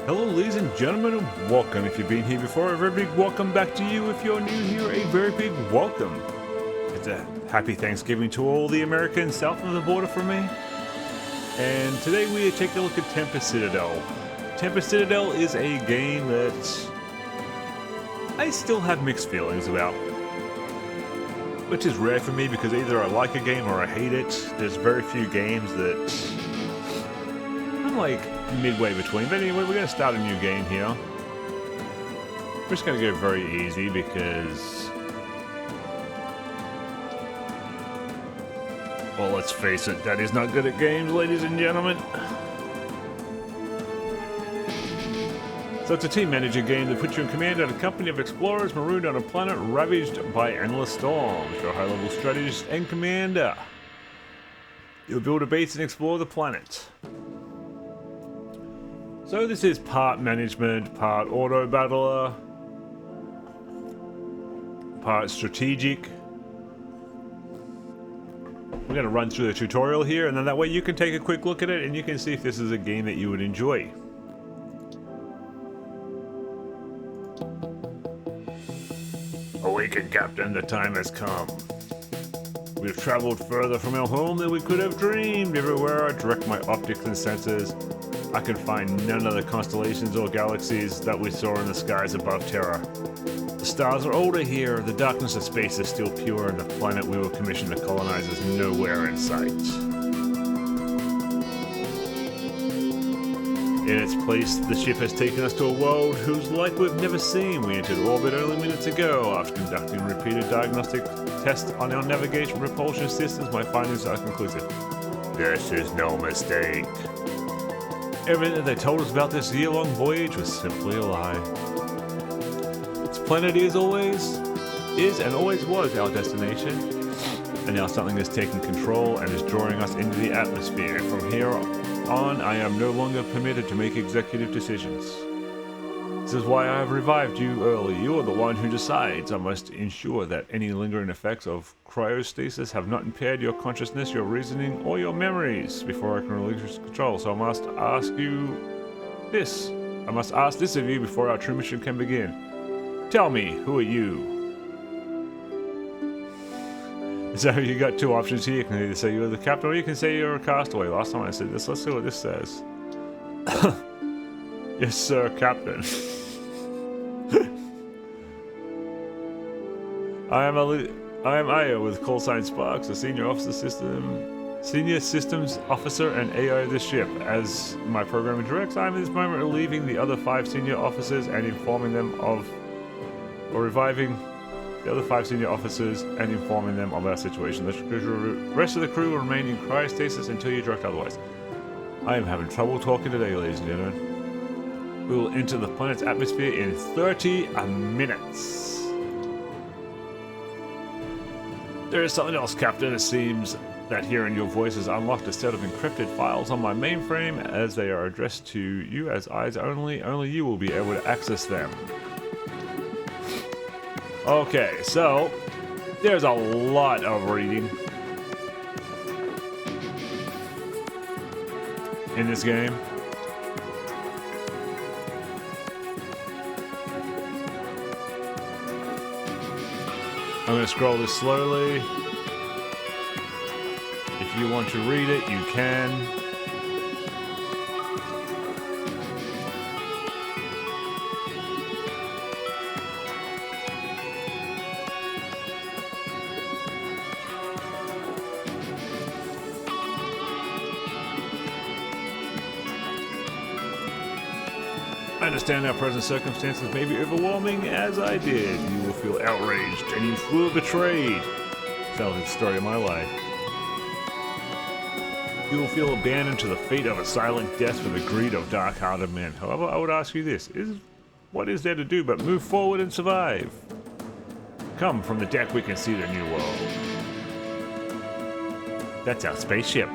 Hello ladies and gentlemen, and welcome. If you've been here before, a very big welcome back to you. If you're new here, a very big welcome. It's a happy Thanksgiving to all the Americans south of the border from me. And today we take a look at Tempest Citadel. Tempest Citadel is a game that I still have mixed feelings about. Which is rare for me because either I like a game or I hate it. There's very few games that I'm like midway between. But anyway, we're going to start a new game here. We're just going to go very easy because, well, let's face it, Daddy's not good at games, ladies and gentlemen. So it's a team manager game that puts you in command of a company of explorers marooned on a planet ravaged by endless storms. You're a high-level strategist and commander. You'll build a base and explore the planet. So this is part management, part auto battler, part strategic. We're going to run through the tutorial here, and then that way you can take a quick look at it and you can see if this is a game that you would enjoy. Awaken, Captain, the time has come. We've traveled further from our home than we could have dreamed. Everywhere I direct my optics and sensors, I can find none of the constellations or galaxies that we saw in the skies above Terra. The stars are older here, the darkness of space is still pure, and the planet we were commissioned to colonize is nowhere in sight. In its place, the ship has taken us to a world whose like we've never seen. We entered orbit only minutes ago. After conducting repeated diagnostic tests on our navigation and propulsion systems, my findings are conclusive. This is no mistake. Everything that they told us about this year-long voyage was simply a lie. This planet is and always was our destination, and now something is taking control and is drawing us into the atmosphere. From here on, I am no longer permitted to make executive decisions. This is why I have revived you early. You are the one who decides. I must ensure that any lingering effects of cryostasis have not impaired your consciousness, your reasoning, or your memories before I can relinquish control. So I must ask this of you before our true mission can begin. Tell me, who are you? So you got two options here. You can either say you're the captain or you can say you're a castaway. Last time I said this, let's see what this says. Yes, sir, Captain. I am Aya with call sign Sparks, a senior systems officer and AI of the ship. As my program directs, I am in this moment relieving the other 5 senior officers and informing them of, or reviving the other 5 senior officers and informing them of our situation. The rest of the crew will remain in cryostasis until you direct otherwise. I am having trouble talking today, ladies and gentlemen. We will enter the planet's atmosphere in 30 minutes. There is something else, Captain. It seems that hearing your voice has unlocked a set of encrypted files on my mainframe. As they are addressed to you as eyes only, only you will be able to access them. Okay, so there's a lot of reading in this game. I'm going to scroll this slowly. If you want to read it, you can. I understand our present circumstances may be overwhelming, as I did. You will feel outraged and you feel betrayed. Sounds like the story of my life. You will feel abandoned to the fate of a silent death for the greed of dark-hearted men. However, I would ask you this: what is there to do but move forward and survive? Come, from the deck we can see the new world. That's our spaceship.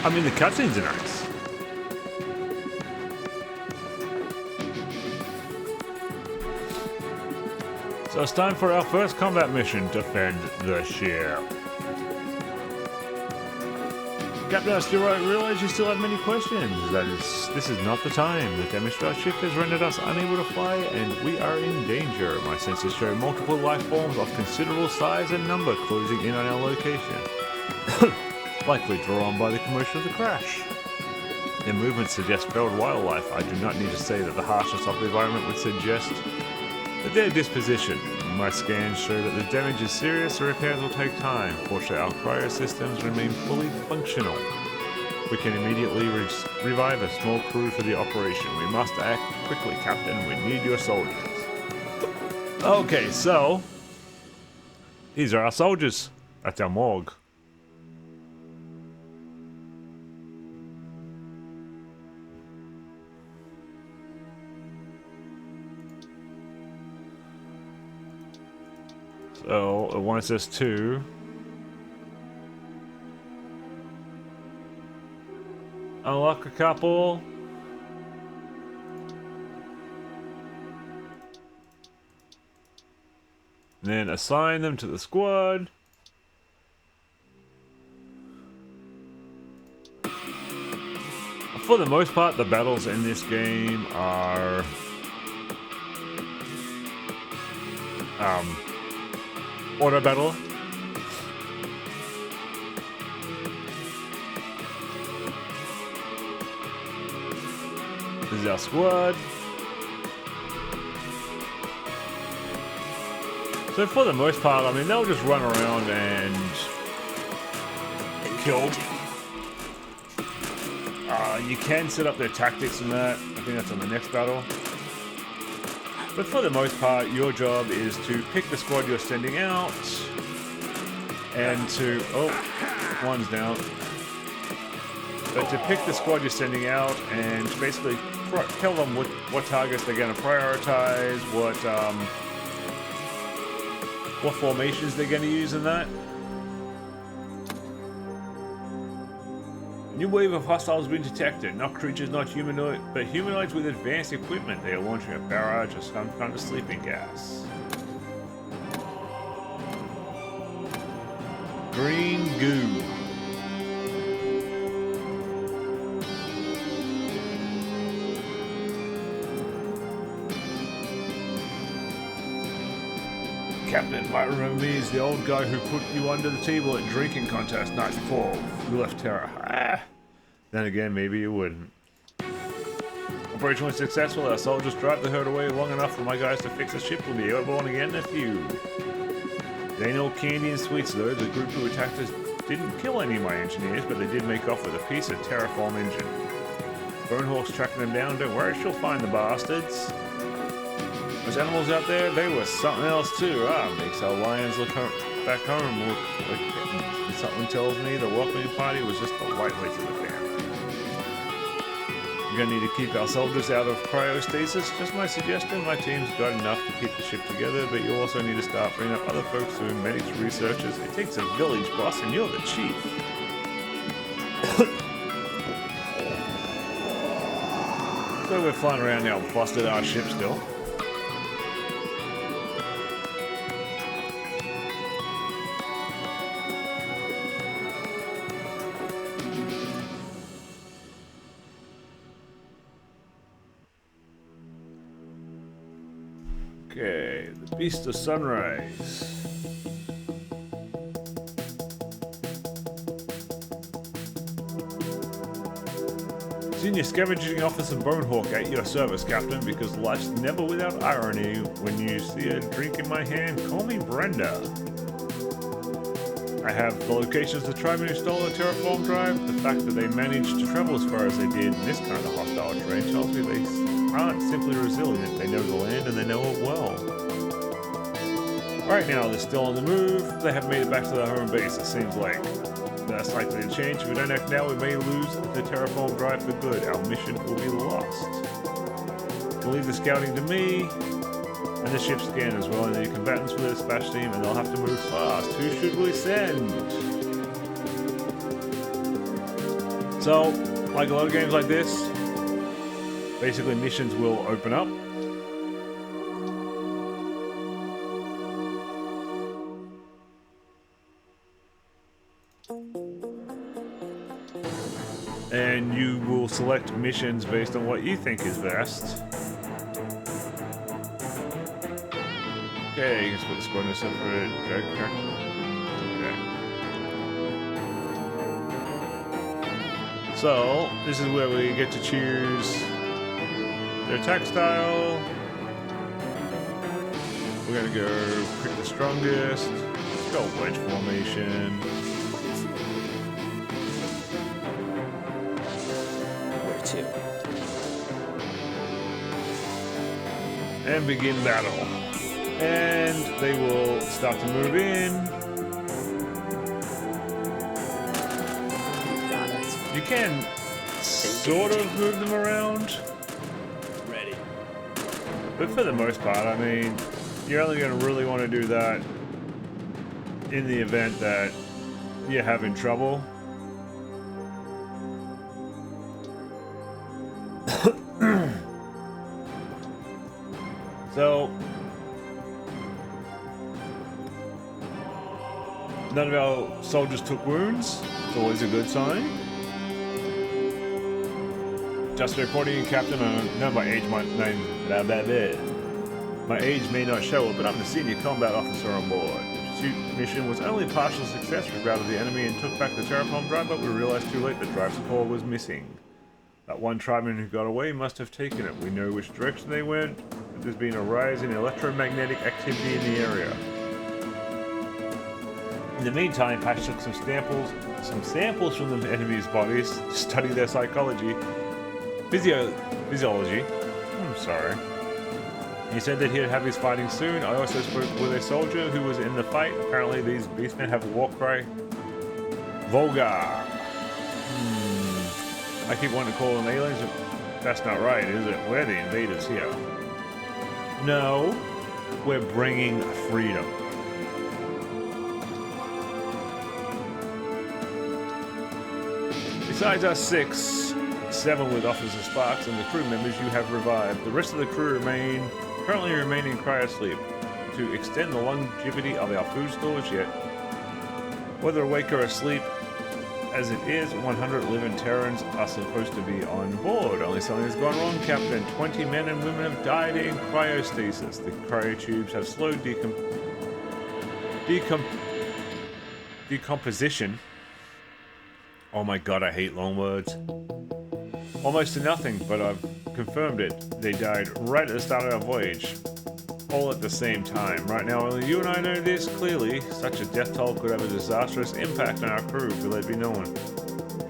I mean, the cutscenes are nice. So it's time for our first combat mission, defend the ship. Captain, I still realize you still have many questions. This is not the time. The damage to our ship has rendered us unable to fly, and we are in danger. My sensors show multiple life forms of considerable size and number closing in on our location. Likely drawn by the commotion of the crash. Their movements suggest feral wildlife. I do not need to say that the harshness of the environment would suggest that their disposition. My scans show that the damage is serious, so repairs will take time. Fortunately, our cryo systems remain fully functional. We can immediately revive a small crew for the operation. We must act quickly, Captain. We need your soldiers. Okay, so these are our soldiers. That's our morgue. So it wants us to unlock a couple. And then assign them to the squad. For the most part, the battles in this game are auto battle. This is our squad. So for the most part, I mean, they'll just run around and kill. You can set up their tactics and that. I think that's on the next battle. But for the most part, your job is to pick the squad you're sending out and to... Oh, one's down. But to pick the squad you're sending out and to basically tell them what targets they're going to prioritize, what formations they're going to use in that. New wave of hostiles has been detected. Not creatures, not humanoid, but humanoids with advanced equipment. They are launching a barrage of some kind of sleeping gas. Green goo. Captain might remember me as the old guy who put you under the table at drinking contest night before you left Terra. Then again, maybe you wouldn't. Operation was successful. Our soldiers drive the herd away long enough for my guys to fix the ship. We'll be airborne again in a few. They ain't all candy and sweets though. The group who attacked us didn't kill any of my engineers, but they did make off with a piece of terraform engine. Bonehawk's tracking them down. Don't worry, she'll find the bastards. Those animals out there, they were something else too. Makes our lions back home look like kittens. Something tells me the welcoming party was just the lightweights of the family. We're gonna need to keep our soldiers out of cryostasis. Just my suggestion. My team's got enough to keep the ship together, but you also need to start bringing up other folks who are medics, researchers. It takes a village, boss, and you're the chief. So we're flying around now, busted our ship still. Okay, the Beast of Sunrise. Senior Scavenging Officer Bonehawk at your service, Captain, because life's never without irony. When you see a drink in my hand, call me Brenda. I have the locations of the tribe who stole the terraform drive. The fact that they managed to travel as far as they did in this kind of hostile terrain tells me they aren't simply resilient. They know the land and they know it well. Right now, they're still on the move. They haven't made it back to their home base, it seems like. That's likely to change. If we don't act now, we may lose the terraform drive for good. Our mission will be lost. We'll leave the scouting to me, and the ship scan as well. And the combatants for the dispatch team, and they'll have to move fast. Who should we send? So, like a lot of games like this, basically missions will open up. and you will select missions based on what you think is best. Okay, you can split the squad in a separate drag character. Okay. So, this is where we get to choose their attack style. We're gonna go pick the strongest. Let's go wedge formation. Where to? And begin battle. And they will start to move in. Got it. You can sort of move them around. Ready. But for the most part, I mean, you're only going to really want to do that in the event that you're having trouble. So, none of our soldiers took wounds. It's always a good sign. Just reporting, Captain. I know my age might my age may not show it, but I'm the senior combat officer on board. The pursuit mission was only a partial success. We routed the enemy and took back the Terraform drive, but we realized too late the drive support was missing. That one tribeman who got away must have taken it. We know which direction they went, but there's been a rise in electromagnetic activity in the area. In the meantime, Patch took some samples from the enemy's bodies to study their psychology, physiology. I'm sorry. He said that he'd have his fighting soon. I also spoke with a soldier who was in the fight. Apparently these beastmen have a war cry. Volga. I keep wanting to call them aliens, but that's not right, is it? We're the invaders here. No, we're bringing freedom. Besides us 7 with Officer Sparks and the crew members you have revived. The rest of the crew currently remain in cryosleep to extend the longevity of our food storage yet. Whether awake or asleep, as it is, 100 living Terrans are supposed to be on board. Only something has gone wrong, Captain. 20 men and women have died in cryostasis. The cryotubes have slowed decomposition. Oh my god, I hate long words. Almost to nothing, but I've confirmed it. They died right at the start of our voyage. All at the same time. Right now, only you and I know this clearly. Such a death toll could have a disastrous impact on our crew, but let it be known.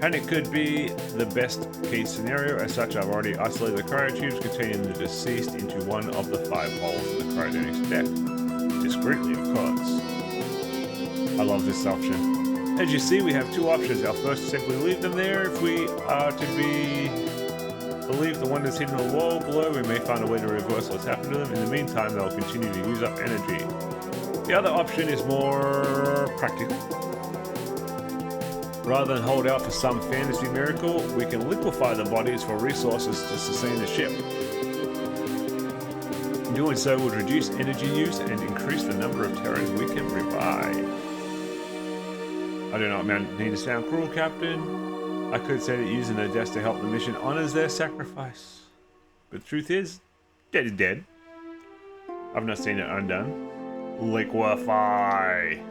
Panic could be the best case scenario. As such, I've already isolated the cryotubes containing the deceased into one of the 5 holes of the cryogenics deck. Discreetly, of course. I love this option. As you see, we have 2 options. Our first is simply leave them there. If we are to believe the one that's hidden in the wall below, we may find a way to reverse what's happened to them. In the meantime, they'll continue to use up energy. The other option is more practical. Rather than hold out for some fantasy miracle, we can liquefy the bodies for resources to sustain the ship. Doing so would reduce energy use and increase the number of Terrans we can revive. I do not mean to sound cruel, Captain. I could say that using their deaths to help the mission honors their sacrifice. But the truth is, dead is dead. I've not seen it undone. Liquefy.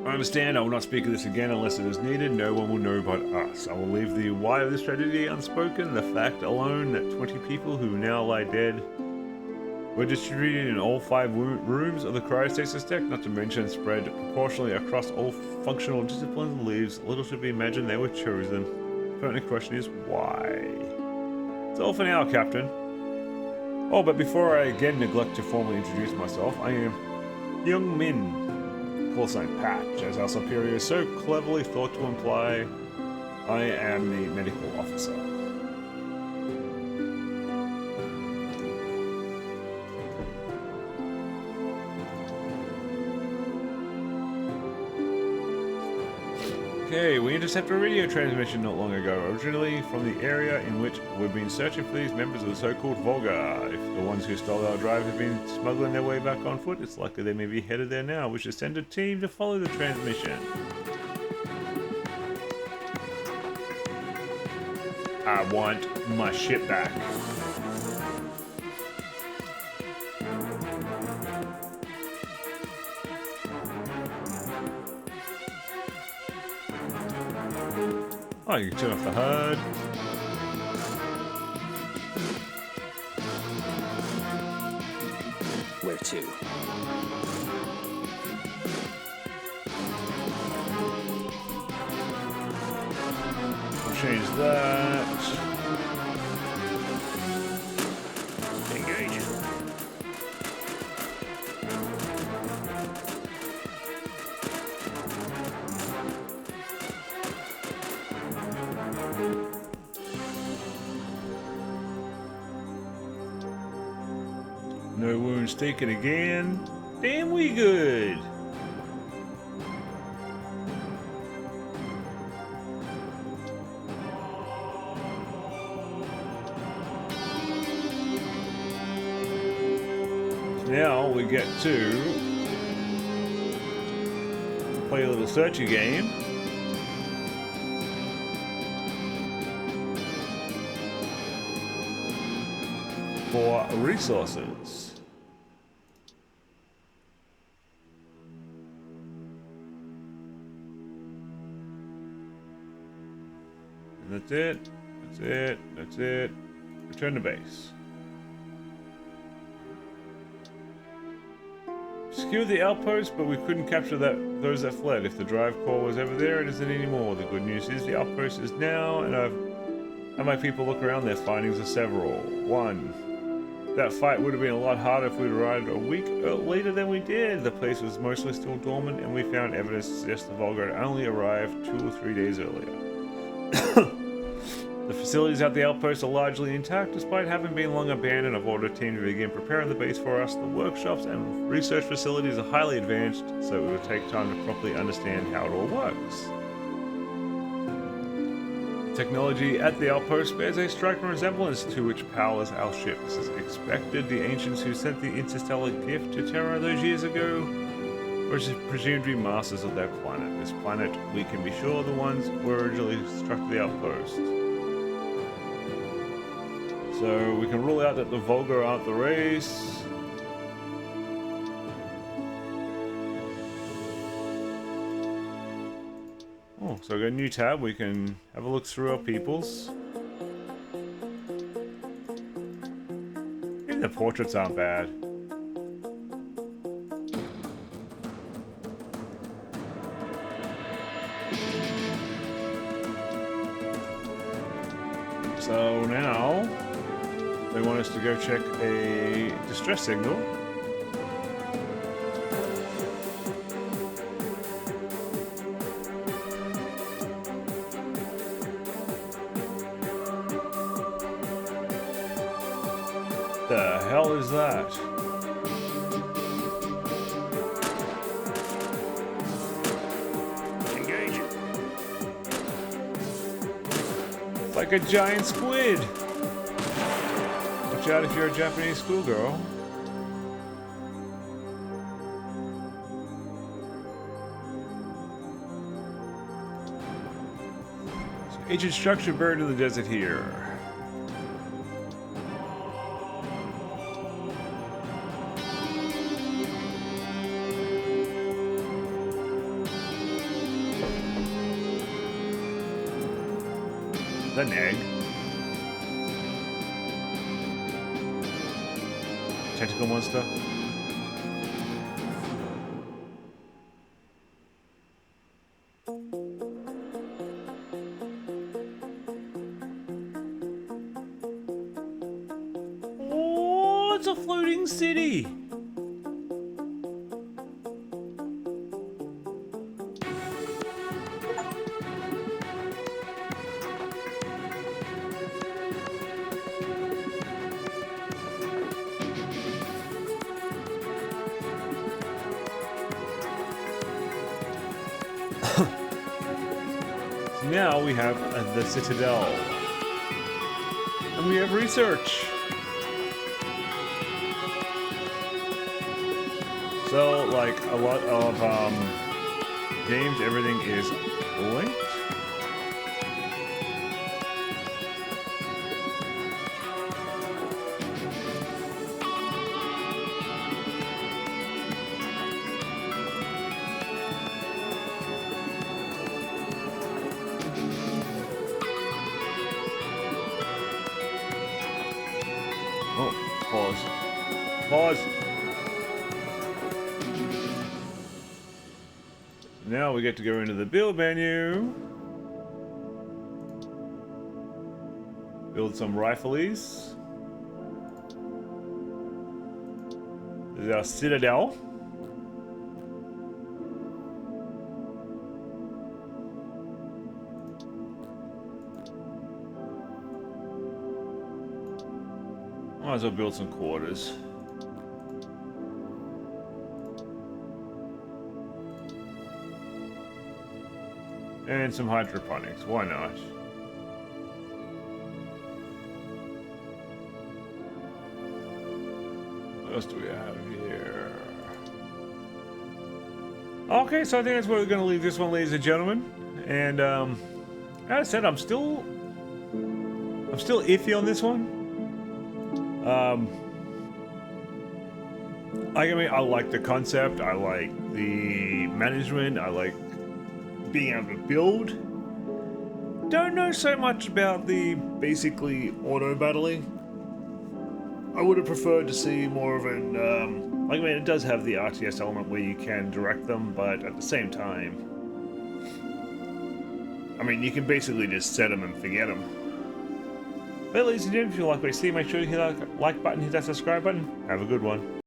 I understand I will not speak of this again unless it is needed. No one will know but us. I will leave the why of this tragedy unspoken. The fact alone that 20 people who now lie dead were distributed in all 5 rooms of the cryostasis deck, not to mention spread proportionally across all functional disciplines, leaves little to be imagined they were chosen. The only question is why? It's all for now, Captain. Oh, but before I again neglect to formally introduce myself, I am Young Min, call sign Patch, as our superior so cleverly thought to imply. I am the medical officer. Okay, we intercepted a radio transmission not long ago, originally from the area in which we've been searching for these members of the so-called Volga. If the ones who stole our drive have been smuggling their way back on foot, it's likely they may be headed there now. We should send a team to follow the transmission. I want my ship back. Oh, you can turn off the HUD. Where to? We'll change that. Engage. No wounds taken again. Damn, we good. Now we get to play a little searchy game. For resources. And that's it. That's it. That's it. Return to base. Secured the outpost, but we couldn't capture those that fled. If the drive core was ever there, it isn't anymore. The good news is the outpost is now, and I've had my people look around. Their findings are several. 1. That fight would have been a lot harder if we'd arrived a week later than we did. The place was mostly still dormant, and we found evidence to suggest the Volga had only arrived 2 or 3 days earlier. The facilities at the outpost are largely intact, despite having been long abandoned. I've ordered a team to begin preparing the base for us. The workshops and research facilities are highly advanced, so it will take time to properly understand how it all works. Technology at the outpost bears a striking resemblance to which powers our ships. As expected, the ancients who sent the interstellar gift to Terra those years ago were presumed to be masters of their planet. This planet, we can be sure, the ones were originally struck the outpost. So we can rule out that the Volga aren't the race. Oh, so I got a new tab. We can have a look through our peoples. Even the portraits aren't bad. So now they want us to go check a distress signal. The hell is that? Engage. It's like a giant squid. Watch out if you're a Japanese schoolgirl. So, ancient structure buried in the desert here. Is that an egg? Tentacle monster? Oh, it's a floating city! Now we have the Citadel. And we have research. So, like a lot of games, everything is linked. Oh, pause. Pause. Now we get to go into the build menu. Build some rifles. This is our Citadel. Might as well build some quarters. And some hydroponics, why not? What else do we have here? Okay, so I think that's where we're going to leave this one, ladies and gentlemen. And as I said, I'm still iffy on this one. I like the concept. I like the management. I like being able to build. Don't know so much about the basically auto battling. I would have preferred to see more of an it does have the RTS element where you can direct them, but at the same time, I mean, you can basically just set them and forget them. But ladies and gentlemen, if you like what you see, make sure you hit that like button, hit that subscribe button. Have a good one.